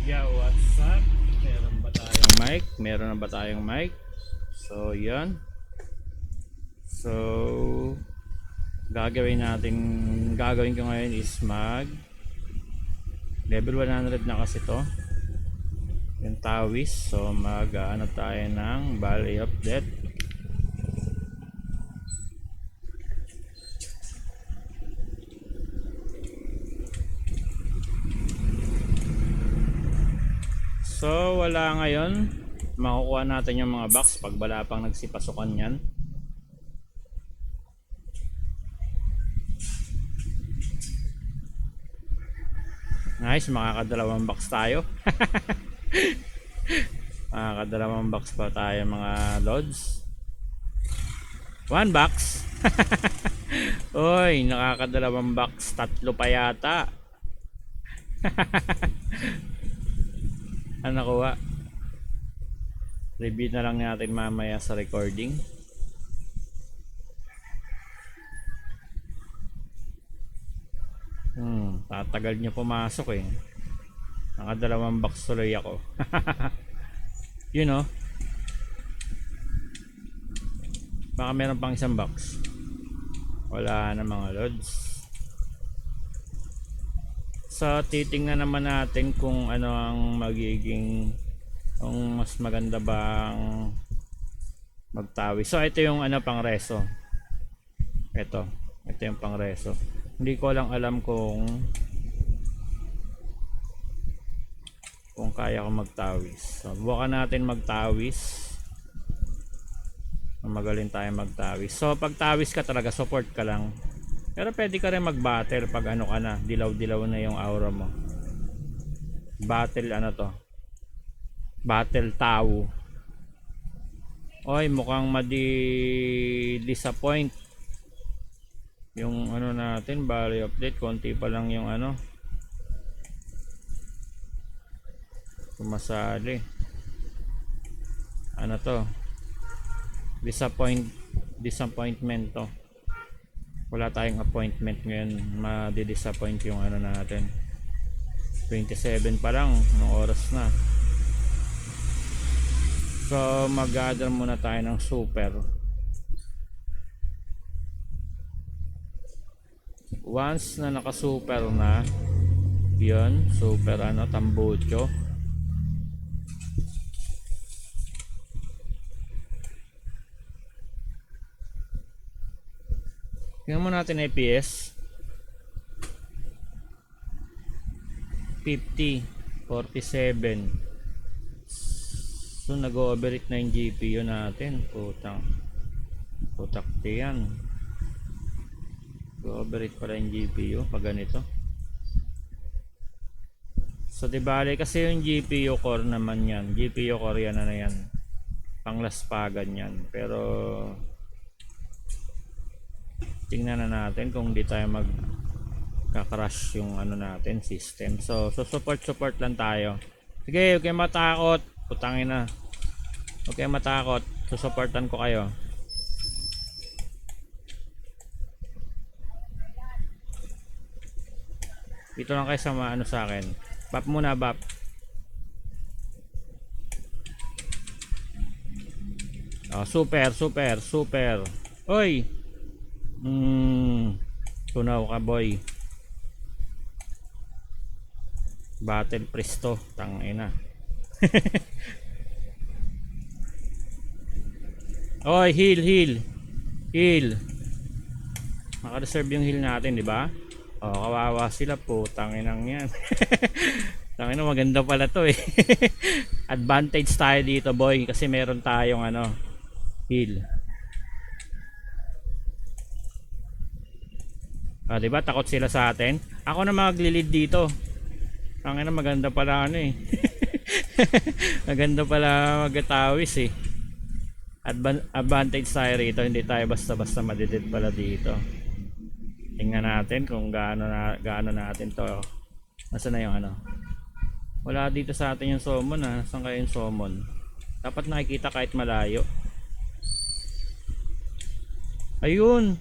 Yeah, what's up? Meron ba tayong mic? Meron na ba tayong mic? So, yan. So, gagawin ko ngayon is mag level 100 na kasi to. Yung tawis. So, ano tayo ng Valley of Death. So, wala ngayon. Makukuha natin yung mga box pag wala pang nagsipasukan yan. Nice, makakadalawang box tayo. Makakadalawang box pa tayo mga lods. One box. Oy, nakakadalawang box. Tatlo pa yata. Ano nakuha? Review na lang natin mamaya sa recording. Tatagal niya pumasok eh. Nakadalawang box tuloy ako. You know. Baka meron pang isang box. Wala na mga lods. So titingnan naman natin kung ano ang magiging, kung mas maganda bang magtawis. So ito yung ano, pang reso. Ito yung pang reso. Hindi ko lang alam kung kaya ko magtawis. So bukan natin magtawis. Magaling tayo magtawis. So pag tawis ka talaga, support ka lang. Pero pwede ka rin mag-battle pag ano ka na, dilaw-dilaw na yung aura mo. Battle ano to? Battle Tau. Oy, mukhang disappoint. Yung ano natin, Valley of Death, konti pa lang yung ano. Sumasali. Ano to? Disappointment to. Wala tayong appointment ngayon, madi-disappoint yung ano natin. 27 pa lang ng oras na. So mag-gather muna tayo ng super. Once na naka-super na, yun, super ano, tambucho. Tingnan mo natin APS 50, 47. So nag-overheat na yung GPU natin. Putakti yan. Nag-overheat pala yung GPU pag ganito. So di bale kasi yung GPU core naman yan. GPU core yan na yan. Panglaspagan yan. Pero tingnan na natin kung di tayo magka-crash yung ano natin, system. So support lang tayo. Sige, huwag kayo matakot. Putangin na. Huwag kayo matakot. Susupportan ko kayo. Dito lang kayo sa ano sa akin. Bap muna, bap. Oh, super. Oy. Tunaw ka, boy. Battle Presto, tangina. Oy, heal. Naka-reserve yung heal natin, di ba? Oh, kawawa sila po, tanginang yan. Tangina, maganda pala to eh. Advantage tayo dito, boy, kasi meron tayong ano, heal. Ah, di ba? Takot sila sa atin. Ako na maglilid dito. Tangina, maganda pala ano eh. Maganda pala magtawis eh. Advantage tayo rito, hindi tayo basta-basta madidid pala dito. Tingnan natin kung gaano natin to. Nasaan na yung ano? Wala dito sa atin yung summon ha. Nasaan kayo yung summon? Dapat nakikita kahit malayo. Ayun.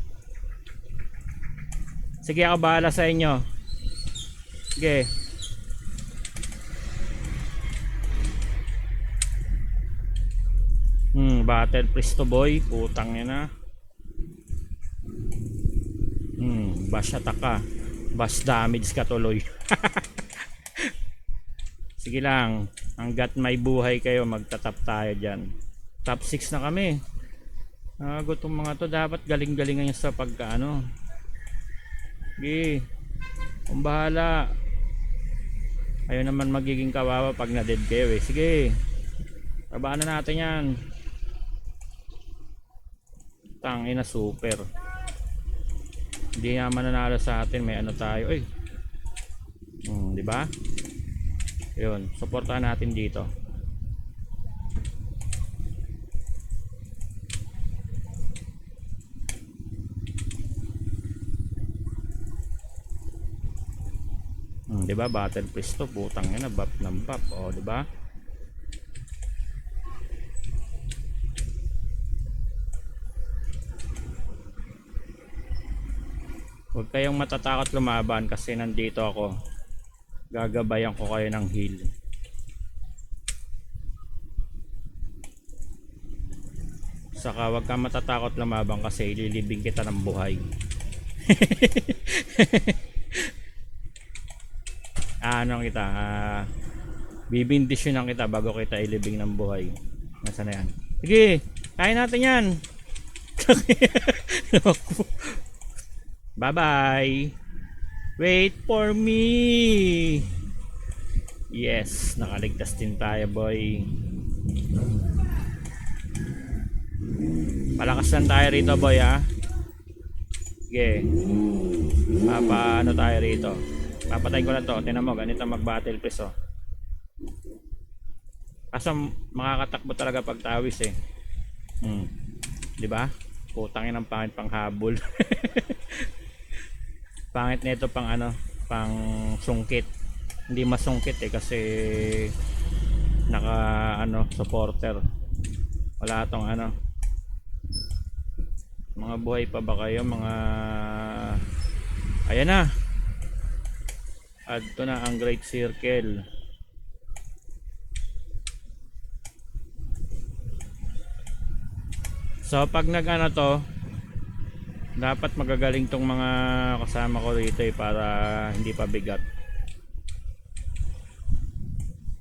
Sige, ako bahala sa inyo. Sige. Battle Presto boy, putang ina. Bash attack ka. Bash damage ka tuloy. Sige lang, hanggat may buhay kayo, magtatap tayo dyan. Top 6 na kami. Gutong mga to, dapat galing-galingan nyo sa pagkaano. Sige, kung bahala. Ayaw naman magiging kawawa pag na-dead kayo eh. Sige, babaan na natin yan. Tangina super. Hindi naman nanalo sa atin, may ano tayo. Ay, di ba? Yun, suportahan natin dito. Di ba? Battle Presto, putang ina, buff ng buff, di ba? Huwag kayong matatakot lumaban kasi nandito ako. Gagabayan ko kayo ng heal. Saka huwag kang matatakot lumaban kasi ililibing kita ng buhay. Ano kita? Bibindisyonan kita bago kita ilibing ng buhay. Nasaan na yan? Sige, kain natin yan. Bye bye. Wait for me. Yes, nakaligtas din tayo boy. Palakas lang tayo rito boy ha. Sige. Ano tayo rito? Papatayin ko lang to. Tingnan mo, ganito mag battle press oh. Kaso makakatakbo talaga pag tawis eh. Di ba? Putangin ang pangit pang habol. Pangit nito pang ano, pang sungkit. Hindi masungkit eh kasi naka ano, supporter. Wala tong ano. Mga buhay pa ba kayo? Mga ayan na. Add to na ang Great Circle. So pag nag ano to, dapat magagaling tong mga kasama ko rito eh, para hindi pa bigat.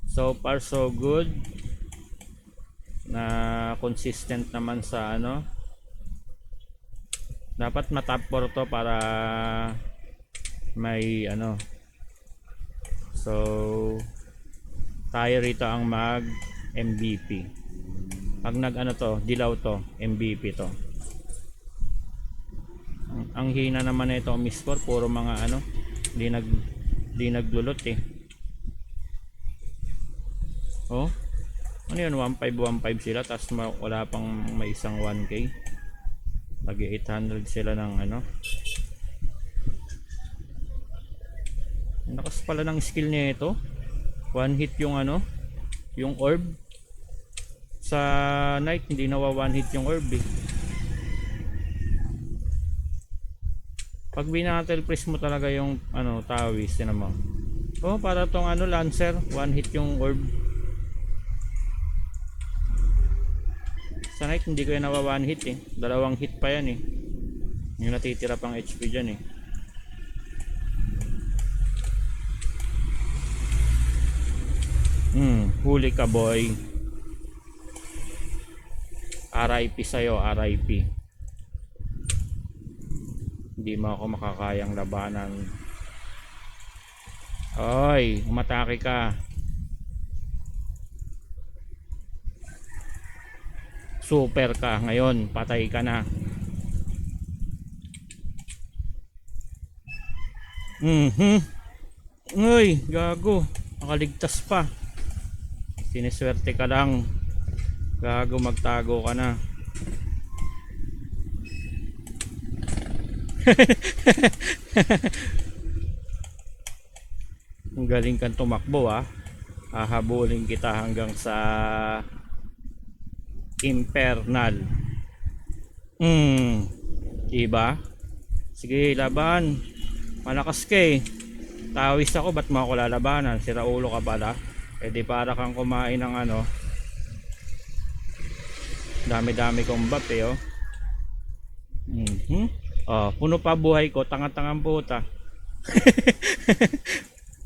So far so good. Na consistent naman sa ano. Dapat matap 4 to para may ano. So tayo rito ang mag MVP. Pag nag ano to, dilaw to, MVP to. Ang hina naman na ito, miscore, puro mga ano, di naglulot eh. Oh, ano yun, 1.5 sila, tapos wala pang may isang 1k. Lagi 800 sila ng ano. Nakas pala ng skill niya ito. One hit yung ano, yung orb. Sa night hindi nawa one hit yung orb eh. Pag binatel press mo talaga yung ano, tawis, yun naman. Oh, para tong ano, lancer, one hit yung orb. Sa night hindi ko yung nawa one hit eh. 2 hit pa yan eh. Yung natitira pang HP dyan eh. Huli ka boy. RIP sa'yo, RIP. Hindi mo ako makakayang labanan. Oy, umatake ka. Super ka ngayon, patay ka na. Uy, gago, nakaligtas pa. Siniswerte ka lang. Gago, magtago ka na. Ang galing kang tumakbo ah. Hahabulin kita hanggang sa Infernal. Diba? Sige, laban. Malakas ka eh. Tawis ako, ba't mo ako lalabanan? Sira ulo ka pala. Eh di para kang kumain ng ano. Dami-dami kong bap eh, oh. Oh, puno pa buhay ko, tanga-tangang puta.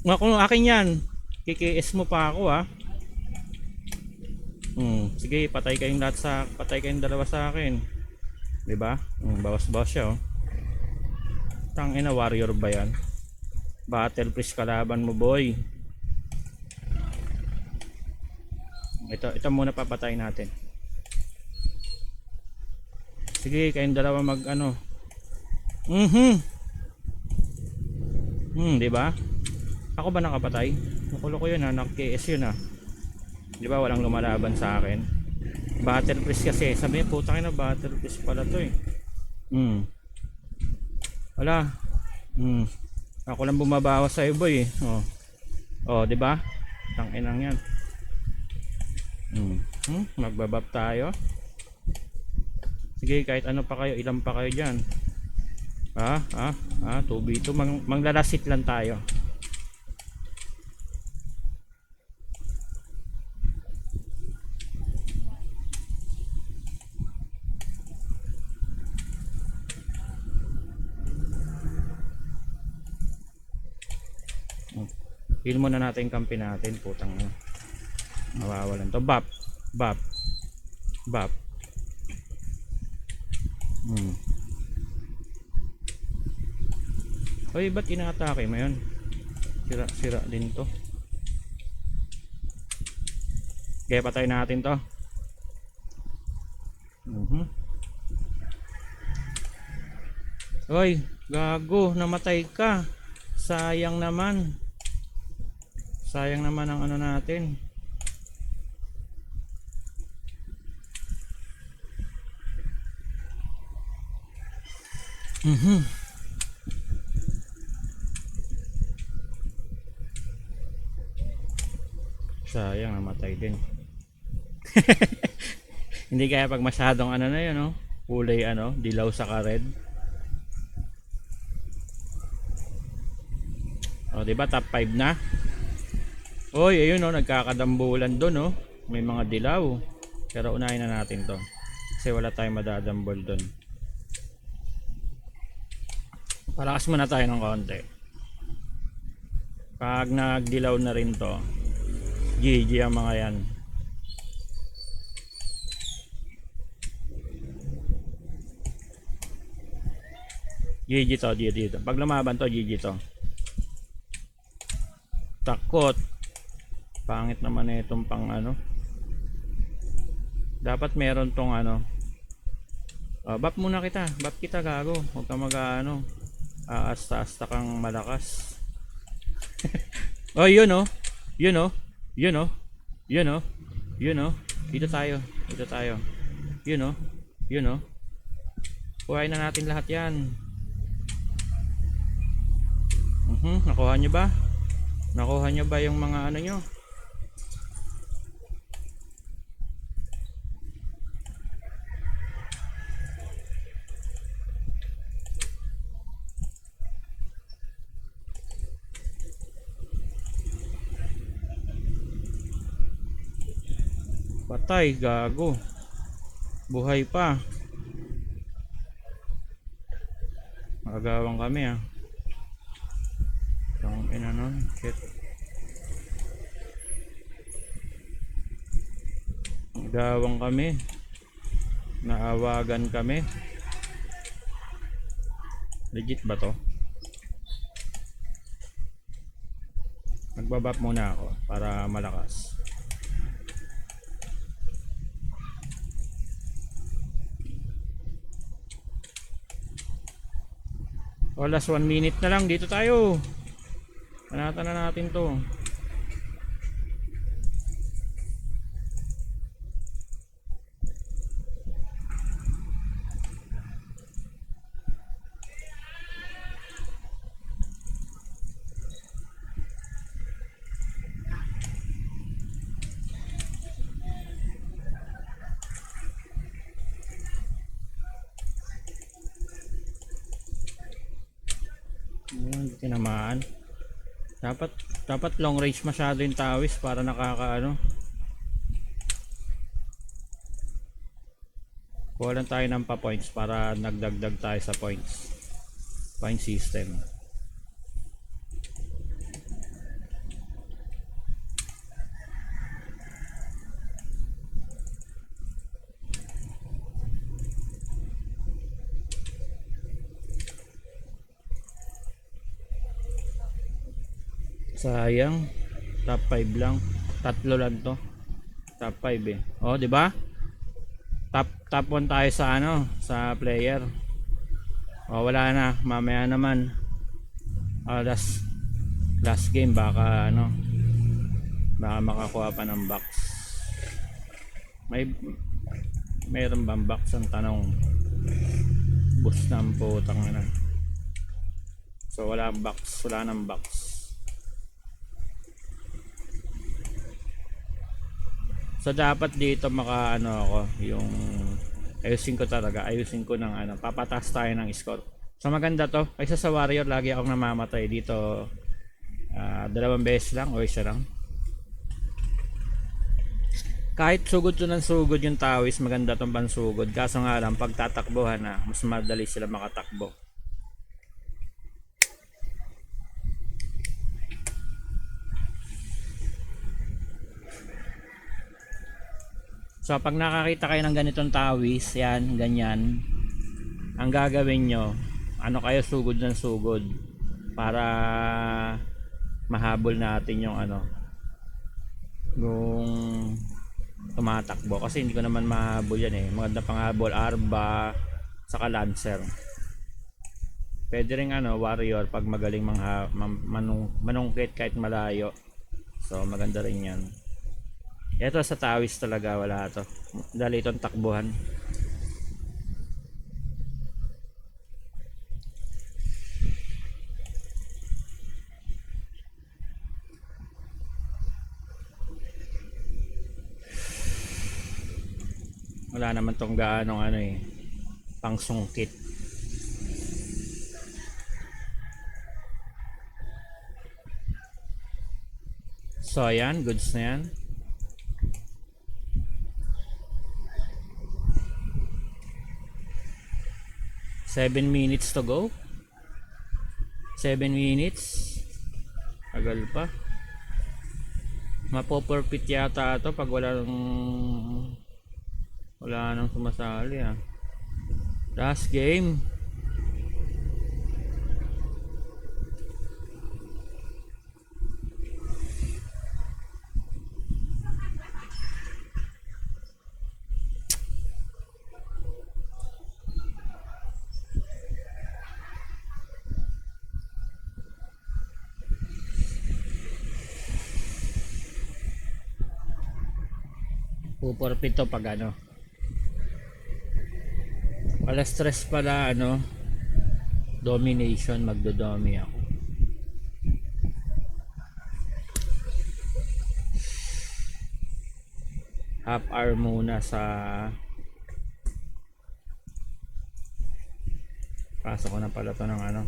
Kung akin yan, KKS mo pa ako ah. Sige, patay kayong dalawa sa akin. 'Di ba? Bawas-bawas siya oh. Tangina, warrior ba 'yan? Battle priest kalaban mo, boy. Ito muna papatay natin. Sige, kayong dalawa mag ano. 'Di ba? Ako ba nakapatay? Nakulo ko 'yun ha, nak-KS 'yun ha. 'Di ba walang lumalaban sa akin? Battle priest kasi, sabi niya puta na battle priest pala 'to eh. Wala. Ako lang bumabawas sa boy eh. Oh. Oh, 'di ba? Tang-inang 'yan. Magbabab tayo. Sige, kahit ano pa kayo, ilan pa kayo diyan. 2v2 manglalasit lang tayo. Heal muna natin yung kampi natin, putang na. Mawawalan to. Bap. Hoy, ba't inaatake mo yun? Sira din to. Okay, patay natin to. Hoy, gago, namatay ka. Sayang naman ang ano natin. Sayang, namatay din. Hindi kaya pag masyadong ano na yun, no? Kulay ano, dilaw sa ka-red. O, diba top 5 na? Oy, ayun no, nagkakadambulan doon no. May mga dilaw. Pero unahin na natin to. Kasi wala tayong madadambol doon. Palakas muna tayo ng konti. Pag nagdilaw na rin to, GG ang mga yan. GG to. Pag lumaban to, GG to. Takot. Pangit naman na itong pang ano. Dapat meron tong ano. Bap muna kita. Bap kita, gago. Huwag ka mag-ano. Asta-asta kang malakas. Oh, yun oh. Yun oh. Dito tayo. Yun oh. Kuhain na natin lahat yan. Nakuha nyo ba? Nakuha nyo ba yung mga ano nyo? Patay, gago. Buhay pa. Magagawang kami ah. Ang ina nun, shit. Magagawang kami. Naawagan kami. Legit ba to? Magbabap muna ako para malakas. Last 1 minute na lang, dito tayo. Panatan na natin to. Hindi tinamaan. Dapat long range masyado yung tawis para nakakaano. Kuha lang tayo ng pa points para nagdagdag tayo sa points. Point system. Sayang. Top 5 lang. Tatlo lang to. Top 5 eh. Oh, 'di ba? Top 1 tayo sa sa player. Oh, wala na. Mamaya naman. Last game baka baka makakuha pa ng box. Mayroon bang box ang tanong? Boost ng putang na. So wala nang box. So dapat dito ako yung ayusin ko ng papataas tayo ng score. So maganda to. Kaysa sa Warrior lagi akong namamatay dito. 2 beses lang o isa lang. Kahit sugod to ng sugod yung tawis, maganda tong pansugod. Kaso nga lang pag tatakbuhan na, mas madali sila makatakbo. So pag nakakita kayo ng ganitong tawis, yan, ganyan, ang gagawin nyo, kayo sugod ng sugod para mahabol natin yung yung tumatakbo. Kasi hindi ko naman mahabol yan eh. Maganda pang habol, Arba, saka Lancer. Pwede rin Warrior pag magaling manungkit kahit malayo. So maganda rin yan. Ito sa tawis talaga wala to. Dali itong takbuhan. Wala naman tong gaanong pangsungkit. So ayan, goods na yan. Seven minutes to go. 7 minutes. Tagal pa. Mapopurpit yata ito pag wala nang sumasali Last game. Pupurpit to pag wala stress pala domination, magdodomi ako. Half hour muna sa pasok ko na pala to ng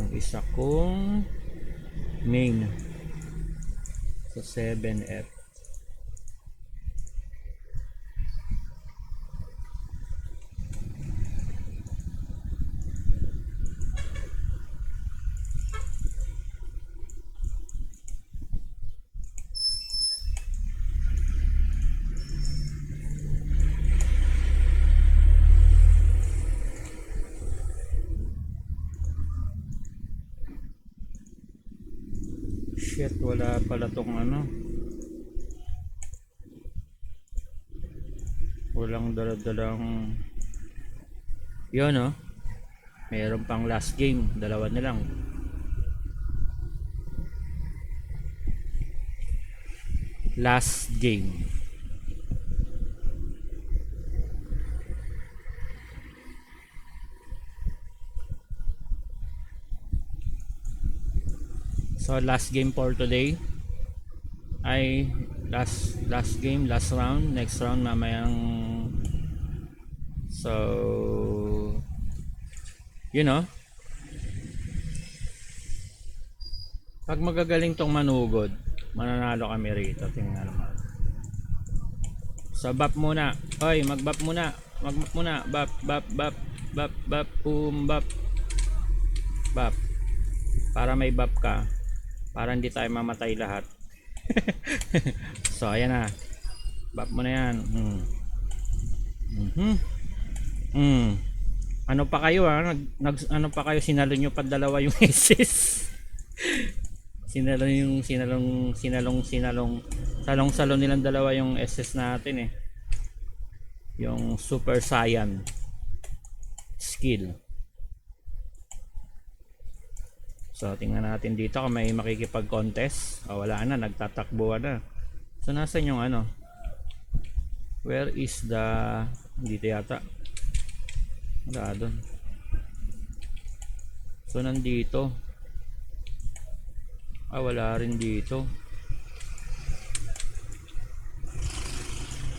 yung isa kong main sa 7F. Shit, wala pala tong walang daladalang yun meron pang last game, dalawa na lang. Last game. So last game for today ay last game, last round. Next round mamayang so pag magagaling tong manugod, mananalo kami rito. Tingnan naman. So bap muna. Oy, mag-bap muna. Mag-bap muna. Bap, bap, bap, bap, bap, bap. Bap. Para may bap ka. Para hindi tayo mamatay lahat. So ayan na. Bap mo na yan. Ano pa kayo ano pa kayo, sinalo nyo pa dalawa yung SS. Salong nilang dalawa yung SS natin eh. Yung Super Saiyan skill. So tingnan natin dito kung may makikipag-contest. Wala na, nagtatakbo na. So nasan yung ano? Where is the... Dito yata. Wala doon. So nandito. Wala rin dito.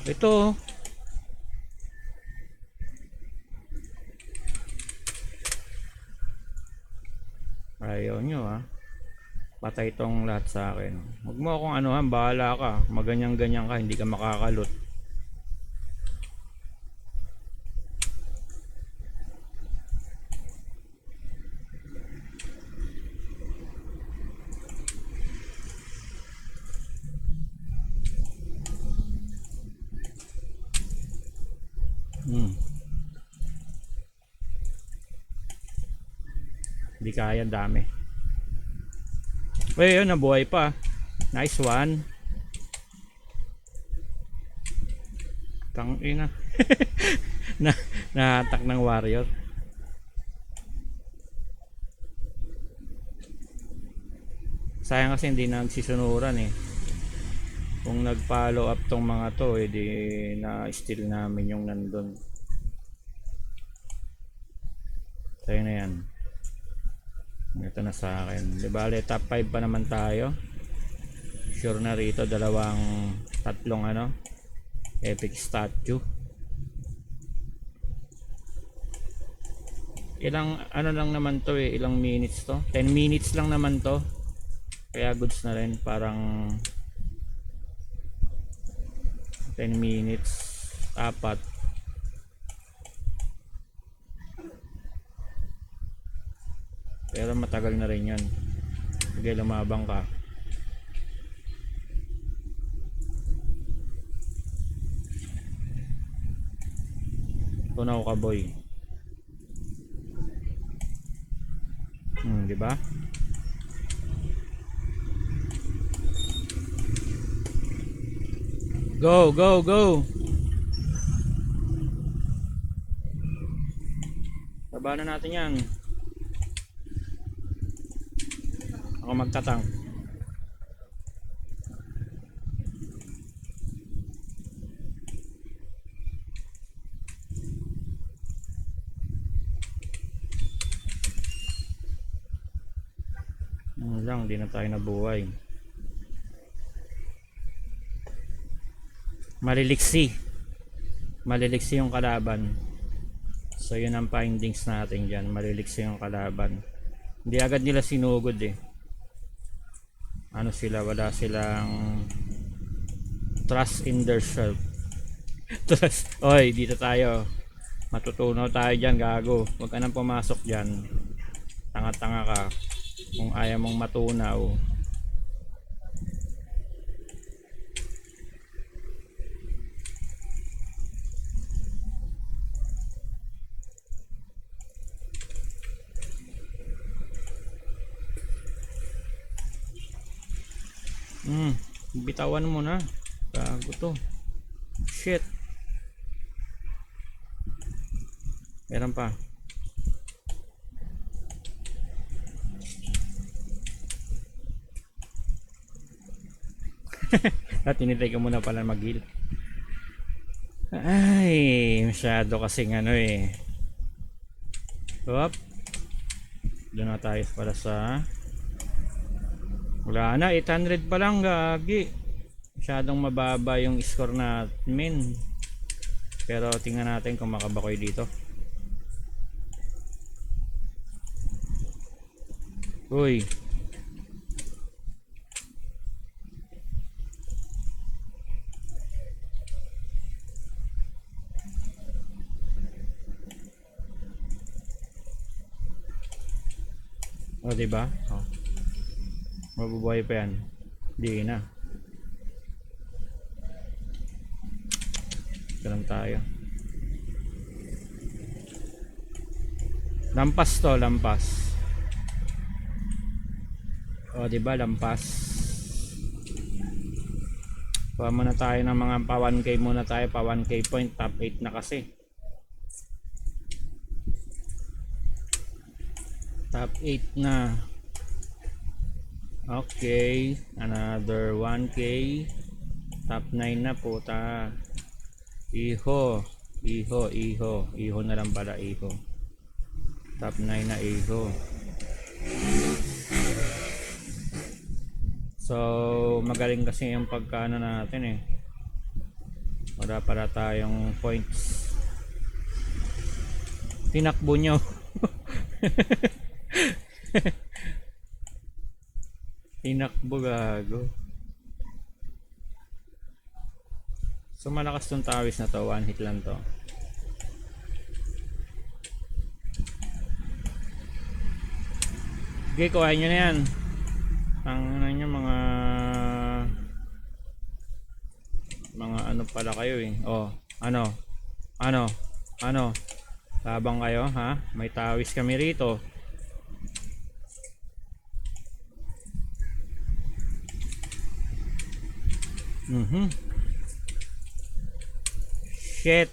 Ito. Ayaw nyo patay tong lahat sa akin. Huwag mo akong anuhan, bahala ka. Maganyan-ganyan ka, hindi ka makakalot. Hindi kaya, dami. Yun, nabuhay pa. Nice one. Tangina. Nahatak ng warrior. Sayang kasi hindi nagsisunuran eh. Kung nag-follow up tong mga to, di na-steal namin yung nandun. Tayo na yan. Ito na sa akin. Di bale, top 5 pa naman tayo. Sure na rito, tatlong epic statue. Ilang lang naman to eh, ilang minutes to? 10 minutes lang naman to. Kaya goods na rin, parang 10 minutes, 4. Pero matagal na rin yan. Sige, lumabang ka. Tunaw ka, boy. Di ba? Go, go, go. Labanan natin yan. Ako magtatang. Lang, di na tayo nabuhay. Maliliksi yung kalaban. So yun ang findings natin dyan. Maliliksi yung kalaban. Hindi agad nila sinugod eh. Wala silang trust in their self. Trust. Oy, dito tayo. Matutunaw tayo dyan, gago. Huwag ka nang pumasok dyan. Tanga-tanga ka. Kung ayaw mong matunaw. Bitawan mo na. Gago to. Shit. Meron pa. At tinitay ka muna pala mag-heal. Ay, masyado kasing eh. Hop. Doon na tayo para sa... Wala na, 800 pa lang, gagi. Masyadong mababa yung score natin. Pero tingnan natin kung makabakoy dito. Uy. O, diba? O, mabubuhay pa yan. Di na. Ganun tayo. Lampas to, lampas. O, diba? Lampas. Kuha muna tayo ng mga pa 1k muna tayo. Pa 1k point. Top 8 na kasi. Top 8 na. Okay. Another 1k. Top 9 na puta. Iho. Iho na lang pala, iho. Top 9 na iho. So, magaling kasi yung pagkaano natin eh. Wala para tayong points. Tinakbo nyo. Tinakbo, gago. So malakas tong tawis na to, one hit lang to. Okay, kuhain nyo na yan. Ang ano nyo, mga ano pala kayo eh. Oh, ano, labang kayo ha, may tawis kami rito. Shit.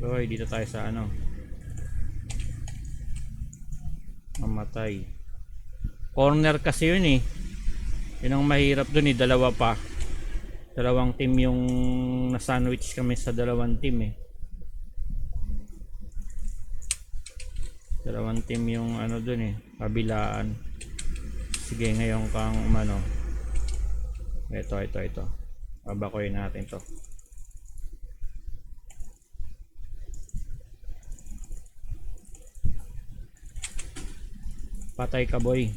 Hoy, dito tayo sa ano, mamatay. Corner kasi yun eh. Yun ang mahirap dun eh, dalawa pa. Dalawang team yung na-sandwich kami sa dalawang team eh. Dalawang team yung ano dun eh, kabilaan. Sige, ngayon kang umano. Ito. Babakoy natin to. Patay ka boy.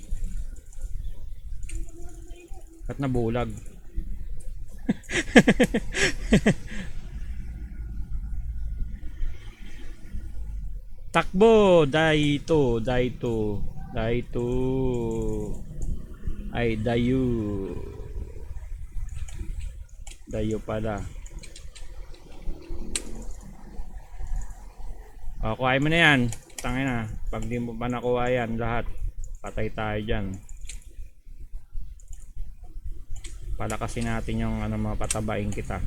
At nabulag. Takbo, daito. Ay, dayo pala. O, kuhain mo na yan. Tangin na, pag di mo pa nakuha yan lahat, patay tayo dyan. Palakasin natin yung ano, mapatabain kita.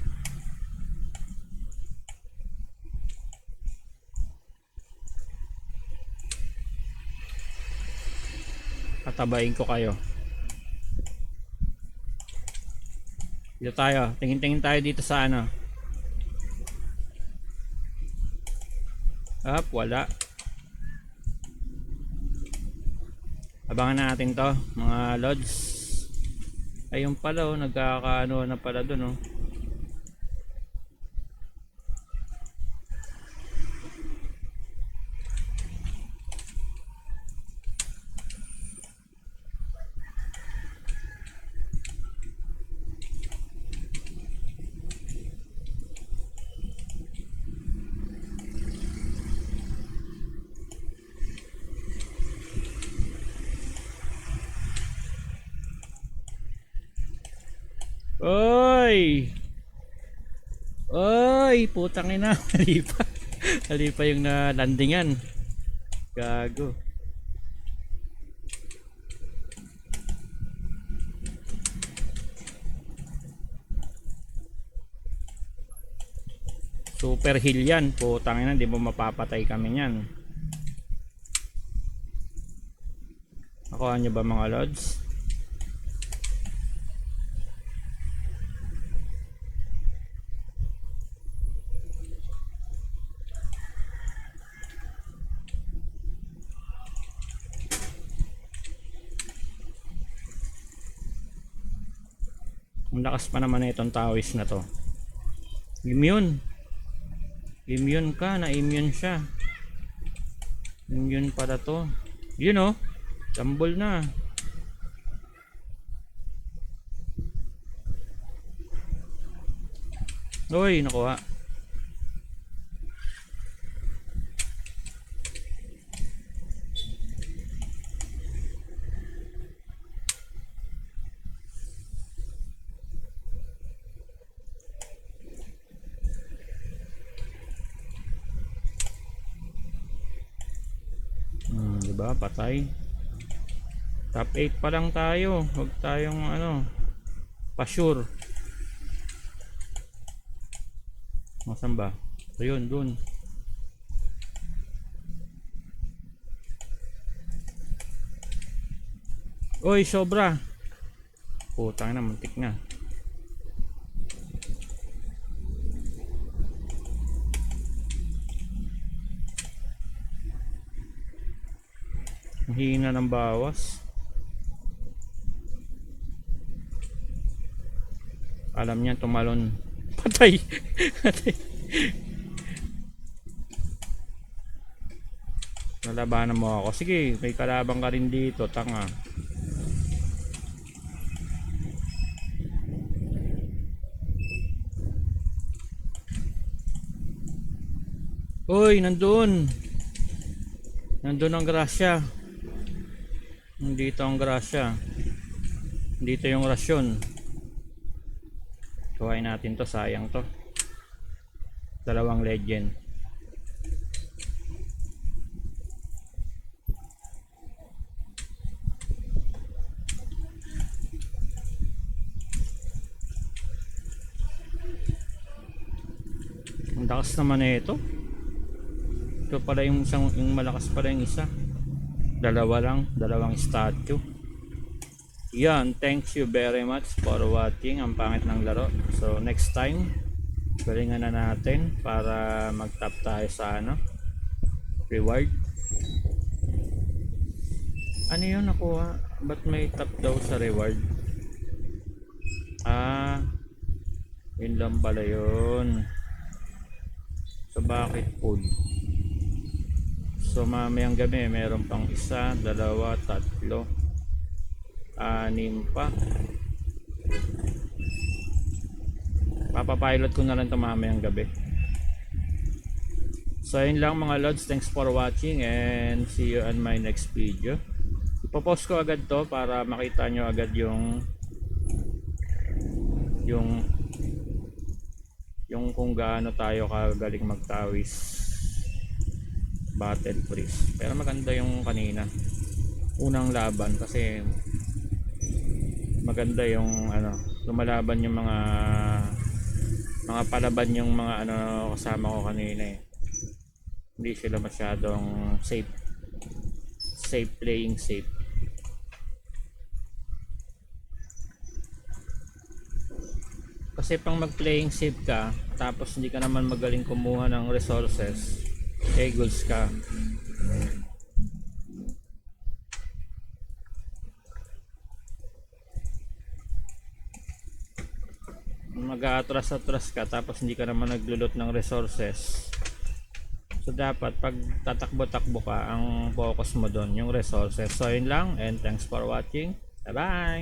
Patabain ko kayo. Dito tayo, tingin-tingin tayo dito sa ano. Wala. Abangan natin to, mga lods. Ayun pala oh, nagkakaano na pala dun oh. Oy, putang ina, halipa yung landingan. Gago. Super heal yan, putang ina, di mo mapapatay kami niyan. Nakuha nyo ba mga lods? Ang lakas pa naman na itong tawis na to. Immune ka, na-immune siya. Immune pala to. Yun oh, tambol na. Uy, nakuha. Diba? Patay. Top 8 pa lang tayo. Huwag tayong ano, pa-sure. Masan ba? Ayun, dun. Oy, sobra. Putang na, muntik na. Ang hina ng bawas. Alam niya tumalon. Patay. Patay. Nalabanan mo ako. Sige, may kalabang ka rin dito, tanga. Uy, nandun. Nandun ang grasya. Dito ang grasya. Dito yung rasyon. Kuhain natin to, sayang to. Dalawang legend. Ang lakas naman na ito. Ito pala yung isang, yung malakas pala yung isa. Dalawa lang, dalawang statue. Yan, thanks you very much for watching. Ang pangit ng laro. So next time, galingan na natin para mag-top tayo sa ano, reward. Ano yun nakuha? Ba't may top daw sa reward? Ah, yun lang pala yun. So bakit full? So mamayang gabi meron pang isa, dalawa, tatlo, anim pa. Papapilot ko na lang ito mamayang gabi. So yun lang mga lods, thanks for watching and see you on my next video. Ipopost ko agad to para makita nyo agad yung kung gaano tayo kagaling magtawis battle freeze. Pero maganda yung kanina unang laban kasi maganda yung ano, lumalaban yung mga palaban yung mga ano kasama ko kanina eh. Hindi sila masyadong playing safe. Kasi pang mag playing safe ka tapos hindi ka naman magaling kumuha ng resources, eagles ka. Mag-aatras-atras ka tapos hindi ka naman naglulot ng resources. So dapat pag tatakbo-takbo ka, ang focus mo doon yung resources. So yun lang and thanks for watching. Bye bye.